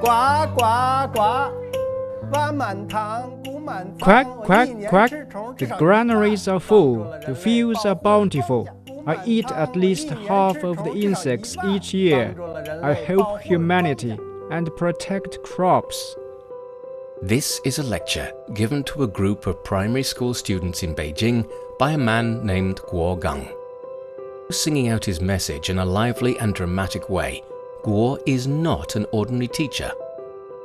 Quack, quack, quack. The granaries are full, the fields are bountiful. I eat at least half of the insects each year. I help humanity and protect crops. This is a lecture given to a group of primary school students in Beijing by a man named Guo Geng. Singing out his message in a lively and dramatic way, Guo is not an ordinary teacher.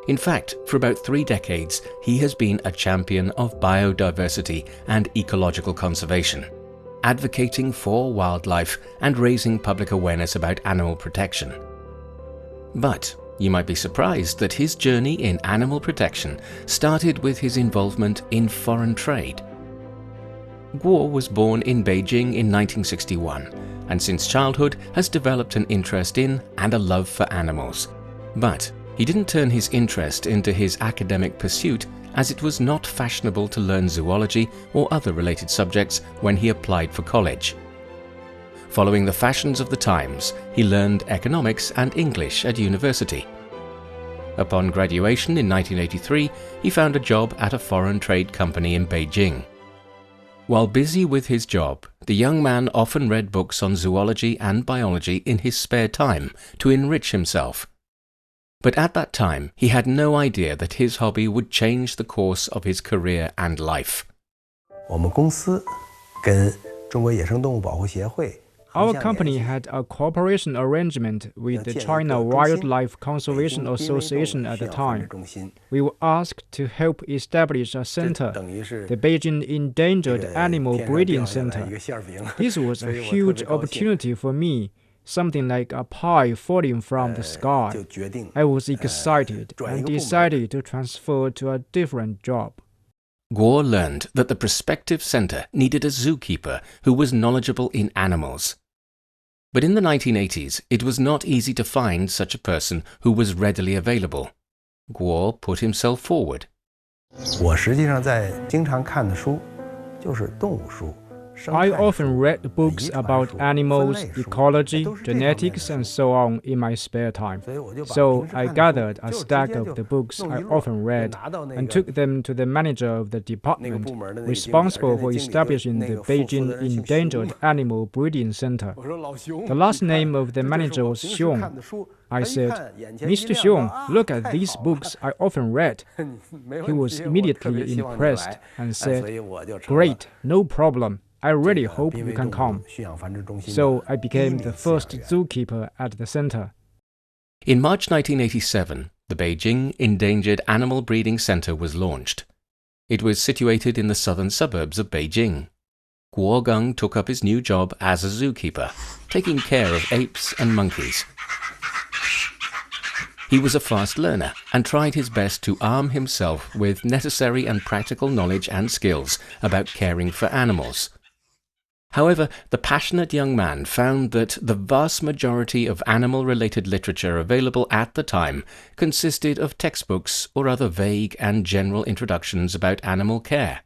In fact, for about 3 decades, he has been a champion of biodiversity and ecological conservation, advocating for wildlife and raising public awareness about animal protection. But you might be surprised that his journey in animal protection started with his involvement in foreign trade. Guo was born in Beijing in 1961 and since childhood has developed an interest in and a love for animals. But he didn't turn his interest into his academic pursuit, as it was not fashionable to learn zoology or other related subjects when he applied for college. Following the fashions of the times, he learned economics and English at university. Upon graduation in 1983, he found a job at a foreign trade company in Beijing. While busy with his job, the young man often read books on zoology and biology in his spare time to enrich himself. But at that time, he had no idea that his hobby would change the course of his career and life. Our company had a cooperation arrangement with the China Wildlife Conservation Association at the time. We were asked to help establish a center, the Beijing Endangered Animal Breeding Center. This was a huge opportunity for me, something like a pie falling from the sky. I was excited and decided to transfer to a different job. Guo learned that the prospective center needed a zookeeper who was knowledgeable in animals. But in the 1980s, it was not easy to find such a person who was readily available. Guo put himself forward. I often read books about animals, ecology, genetics, and so on in my spare time. So I gathered a stack of the books I often read and took them to the manager of the department responsible for establishing the Beijing Endangered Animal Breeding Center. The last name of the manager was Xiong. I said, "Mr. Xiong, look at these books I often read." He was immediately impressed and said, "Great, no problem. I really hope you can come." So I became the first zookeeper at the center. In March 1987, the Beijing Endangered Animal Breeding Center was launched. It was situated in the southern suburbs of Beijing. Guo Geng took up his new job as a zookeeper, taking care of apes and monkeys. He was a fast learner and tried his best to arm himself with necessary and practical knowledge and skills about caring for animals. However, the passionate young man found that the vast majority of animal-related literature available at the time consisted of textbooks or other vague and general introductions about animal care.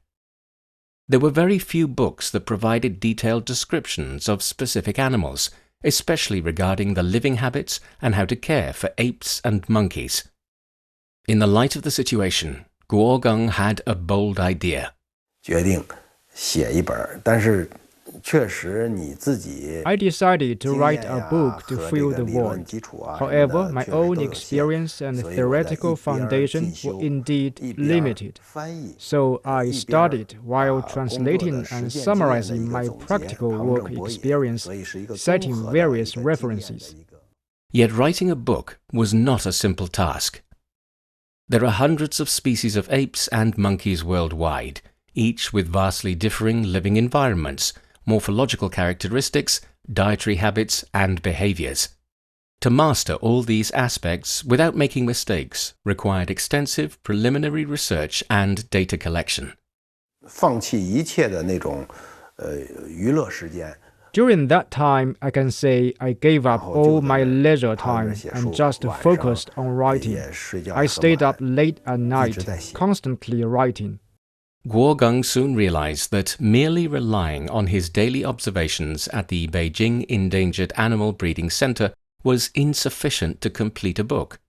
There were very few books that provided detailed descriptions of specific animals, especially regarding the living habits and how to care for apes and monkeys. In the light of the situation, Guo Geng had a bold idea. I decided to write a book to fill the void. However, my own experience and theoretical foundation were indeed limited. So I studied while translating and summarizing my practical work experience, citing various references. Yet writing a book was not a simple task. There are hundreds of species of apes and monkeys worldwide, each with vastly differing living environments, morphological characteristics, dietary habits, and behaviors. To master all these aspects without making mistakes required extensive preliminary research and data collection. During that time, I can say I gave up all my leisure time and just focused on writing. I stayed up late at night, constantly writing. Guo Geng soon realized that merely relying on his daily observations at the Beijing Endangered Animal Breeding Center was insufficient to complete a book.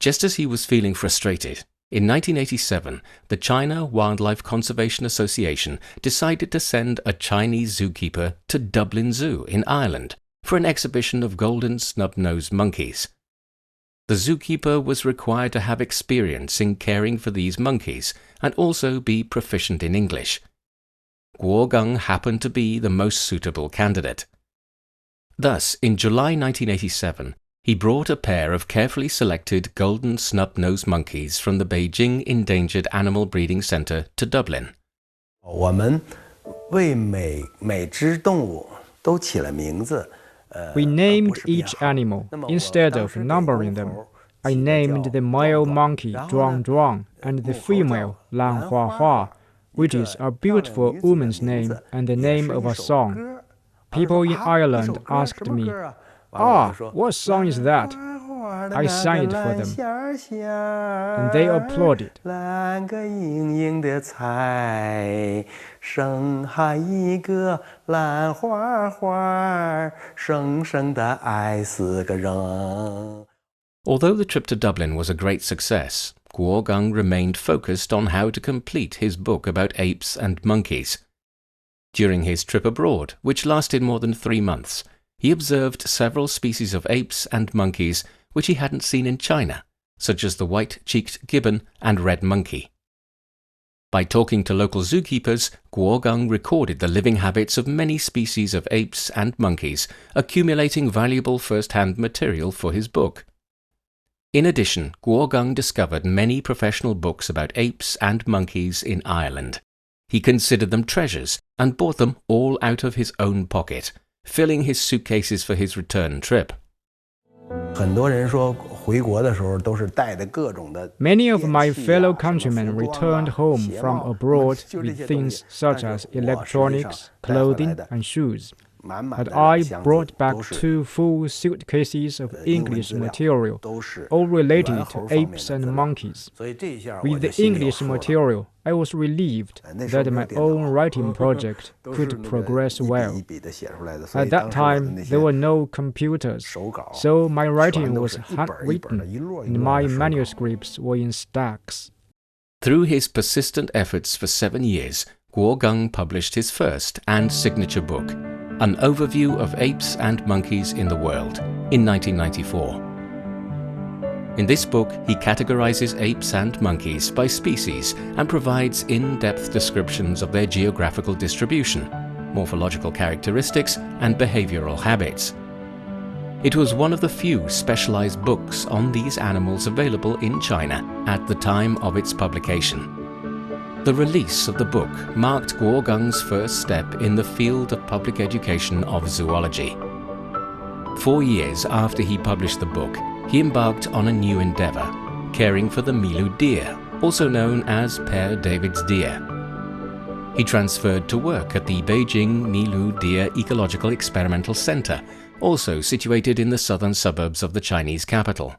Just as he was feeling frustrated, in 1987, the China Wildlife Conservation Association decided to send a Chinese zookeeper to Dublin Zoo in Ireland for an exhibition of golden snub-nosed monkeys. The zookeeper was required to have experience in caring for these monkeys and also be proficient in English. Guo Geng happened to be the most suitable candidate. Thus, in July 1987, he brought a pair of carefully selected golden snub-nosed monkeys from the Beijing Endangered Animal Breeding Center to Dublin. We named each animal instead of numbering them. I named the male monkey Zhuang Zhuang and the female Lan Hua Hua, which is a beautiful woman's name and the name of a song. People in Ireland asked me, what song is that? I sang it for them, and they applauded. Although the trip to Dublin was a great success, Guo Geng remained focused on how to complete his book about apes and monkeys. During his trip abroad, which lasted more than 3 months, he observed several species of apes and monkeys which he hadn't seen in China, such as the white-cheeked gibbon and red monkey. By talking to local zookeepers, Guo Geng recorded the living habits of many species of apes and monkeys, accumulating valuable first-hand material for his book. In addition, Guo Geng discovered many professional books about apes and monkeys in Ireland. He considered them treasures and bought them all out of his own pocket, filling his suitcases for his return trip. Many of my fellow countrymen returned home from abroad with things such as electronics, clothing, and shoes. But I brought back 2 full suitcases of English material, all related to apes and monkeys. With the English material, I was relieved that my own writing project could progress well. At that time, there were no computers, so my writing was handwritten, and my manuscripts were in stacks. Through his persistent efforts for 7 years, Guo Geng published his first and signature book, An Overview of Apes and Monkeys in the World, in 1994. In this book, he categorizes apes and monkeys by species and provides in-depth descriptions of their geographical distribution, morphological characteristics, and behavioral habits. It was one of the few specialized books on these animals available in China at the time of its publication. The release of the book marked Guo Geng's first step in the field of public education of zoology. 4 years after he published the book, he embarked on a new endeavor, caring for the Milu deer, also known as Père David's deer. He transferred to work at the Beijing Milu Deer Ecological Experimental Center, also situated in the southern suburbs of the Chinese capital.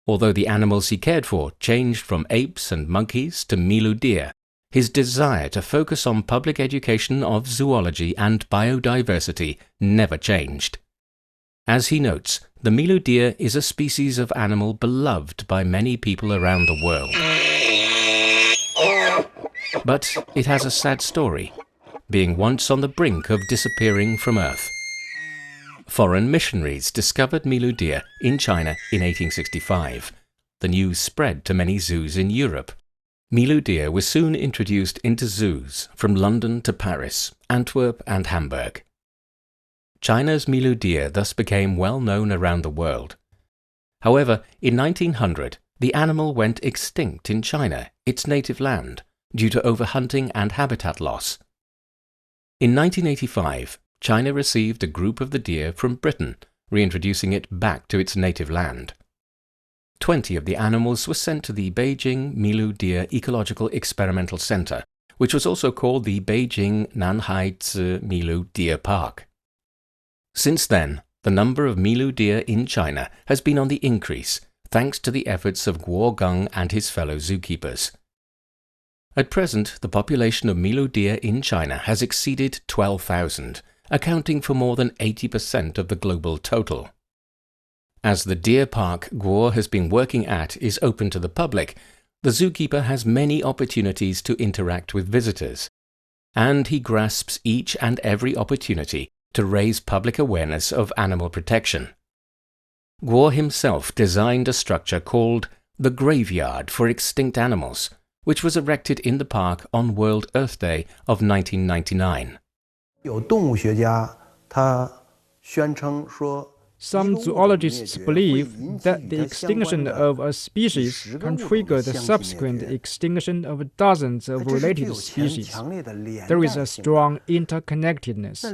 Although the animals he cared for changed from apes and monkeys to Milu deer, his desire to focus on public education of zoology and biodiversity never changed. As he notes, the Milu deer is a species of animal beloved by many people around the world. But it has a sad story, being once on the brink of disappearing from Earth. Foreign missionaries discovered Milu deer in China in 1865. The news spread to many zoos in Europe. Milu deer was soon introduced into zoos from London to Paris, Antwerp and Hamburg. China's Milu deer thus became well known around the world. However, in 1900, the animal went extinct in China, its native land, due to overhunting and habitat loss. In 1985, China received a group of the deer from Britain, reintroducing it back to its native land. 20 of the animals were sent to the Beijing Milu Deer Ecological Experimental Center, which was also called the Beijing Nanhai Milu Deer Park. Since then, the number of Milu deer in China has been on the increase, thanks to the efforts of Guo Geng and his fellow zookeepers. At present, the population of Milu deer in China has exceeded 12,000, accounting for more than 80% of the global total. As the deer park Guo has been working at is open to the public, the zookeeper has many opportunities to interact with visitors, and he grasps each and every opportunity to raise public awareness of animal protection. Guo himself designed a structure called the Graveyard for Extinct Animals, which was erected in the park on World Earth Day of 1999. 有动物学家他宣称说 Some zoologists believe that the extinction of a species can trigger the subsequent extinction of dozens of related species. There is a strong interconnectedness.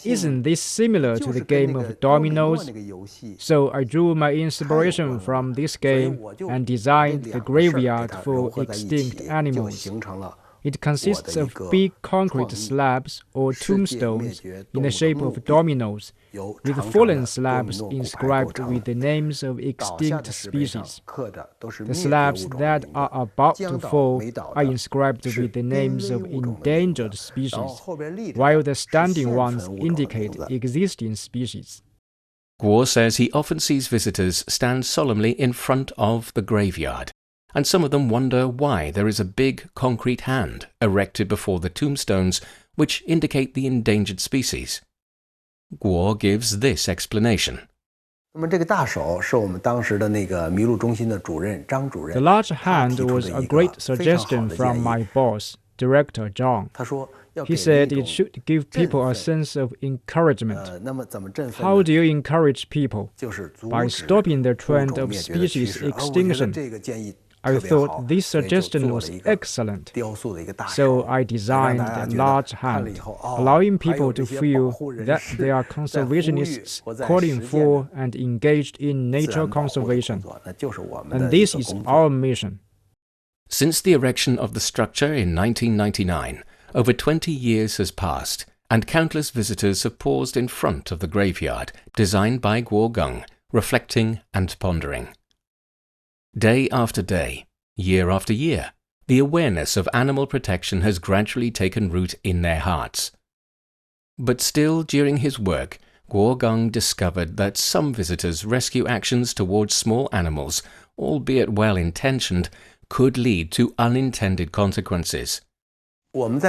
Isn't this similar to the game of dominoes? So I drew my inspiration from this game and designed the graveyard for extinct animals. It consists of big concrete slabs or tombstones in the shape of dominoes, with fallen slabs inscribed with the names of extinct species. The slabs that are about to fall are inscribed with the names of endangered species, while the standing ones indicate existing species. Guo says he often sees visitors stand solemnly in front of the graveyard, and some of them wonder why there is a big concrete hand erected before the tombstones which indicate the endangered species. Guo gives this explanation. The large hand was a great suggestion from my boss, Director Zhang. He said it should give people a sense of encouragement. How do you encourage people? By stopping the trend of species extinction. I thought this suggestion was excellent. So I designed the large hand, allowing people to feel that they are conservationists calling for and engaged in nature conservation. And this is our mission. Since the erection of the structure in 1999, over 20 years has passed, and countless visitors have paused in front of the graveyard, designed by Guo Geng, reflecting and pondering. Day after day, year after year, the awareness of animal protection has gradually taken root in their hearts. But still, during his work, Guo Geng discovered that some visitors' rescue actions towards small animals, albeit well-intentioned, could lead to unintended consequences. We often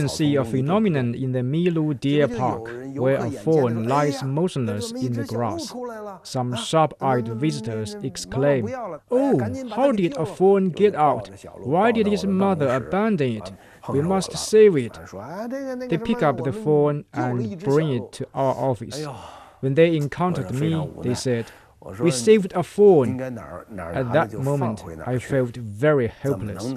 see a phenomenon in the Milu Deer Park, where a fawn lies motionless in the grass. Some sharp-eyed visitors exclaim, "Oh, how did a fawn get out? Why did his mother abandon it? We must save it." They pick up the fawn and bring it to our office. When they encountered me, they said, "We saved a fawn." At that moment, I felt very helpless.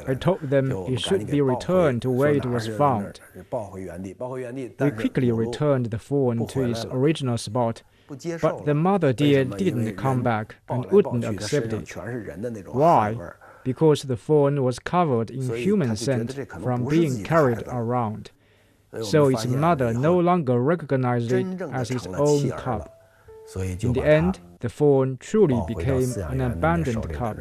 I told them it should be returned to where it was found. We quickly returned the fawn to its original spot, but the mother deer didn't come back and wouldn't accept it. Why? Because the fawn was covered in human scent from being carried around. So its mother no longer recognized it as its own cub. In the end, the fawn truly became an abandoned cub,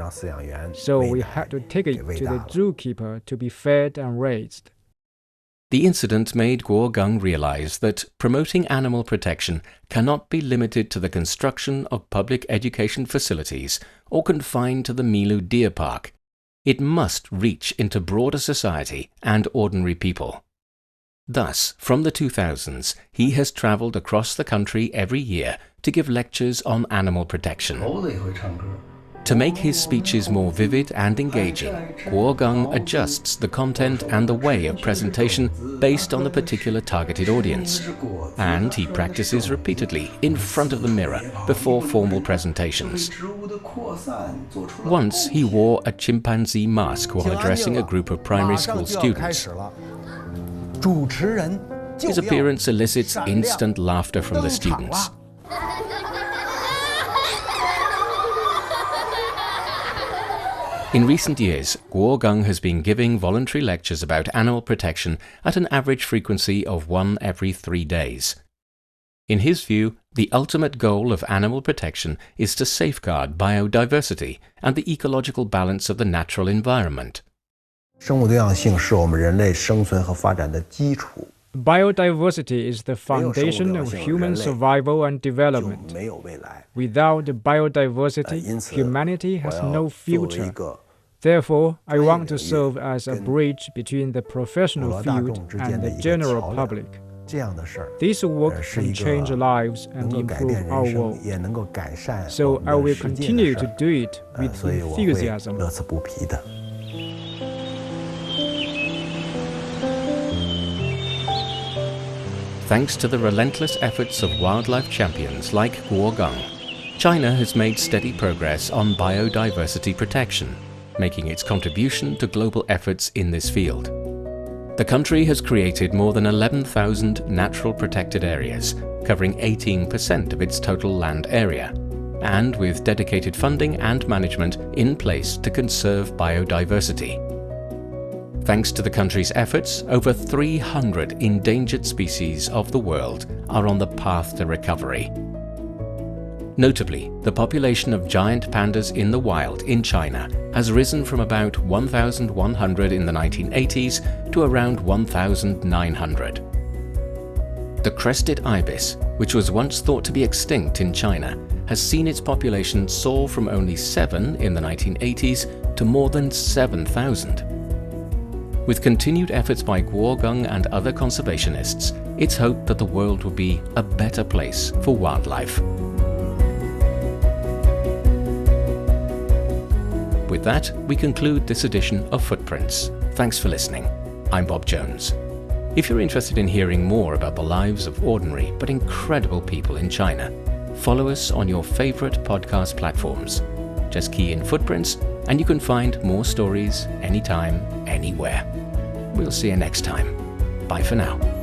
so we had to take it to the zookeeper to be fed and raised. The incident made Guo Geng realize that promoting animal protection cannot be limited to the construction of public education facilities or confined to the Milu Deer Park. It must reach into broader society and ordinary people. Thus, from the 2000s, he has traveled across the country every year to give lectures on animal protection. To make his speeches more vivid and engaging, Guo Geng adjusts the content and the way of presentation based on the particular targeted audience. And he practices repeatedly in front of the mirror before formal presentations. Once he wore a chimpanzee mask while addressing a group of primary school students. His appearance elicits instant laughter from the students. In recent years, Guo Geng has been giving voluntary lectures about animal protection at an average frequency of 1 every 3 days. In his view, the ultimate goal of animal protection is to safeguard biodiversity and the ecological balance of the natural environment. Biodiversity is the foundation of human survival and development. Without biodiversity, humanity has no future. Therefore, I want to serve as a bridge between the professional field and the general public. This work can change lives and improve our world. So I will continue to do it with enthusiasm. Thanks to the relentless efforts of wildlife champions like Guo Geng, China has made steady progress on biodiversity protection, making its contribution to global efforts in this field. The country has created more than 11,000 natural protected areas, covering 18% of its total land area, and with dedicated funding and management in place to conserve biodiversity. Thanks to the country's efforts, over 300 endangered species of the world are on the path to recovery. Notably, the population of giant pandas in the wild in China has risen from about 1,100 in the 1980s to around 1,900. The crested ibis, which was once thought to be extinct in China, has seen its population soar from only 7 in the 1980s to more than 7,000. With continued efforts by Guo Geng and other conservationists, it's hoped that the world will be a better place for wildlife. With that, we conclude this edition of Footprints. Thanks for listening. I'm Bob Jones. If you're interested in hearing more about the lives of ordinary but incredible people in China, follow us on your favorite podcast platforms. Just key in Footprints and you can find more stories anytime, anywhere. We'll see you next time. Bye for now.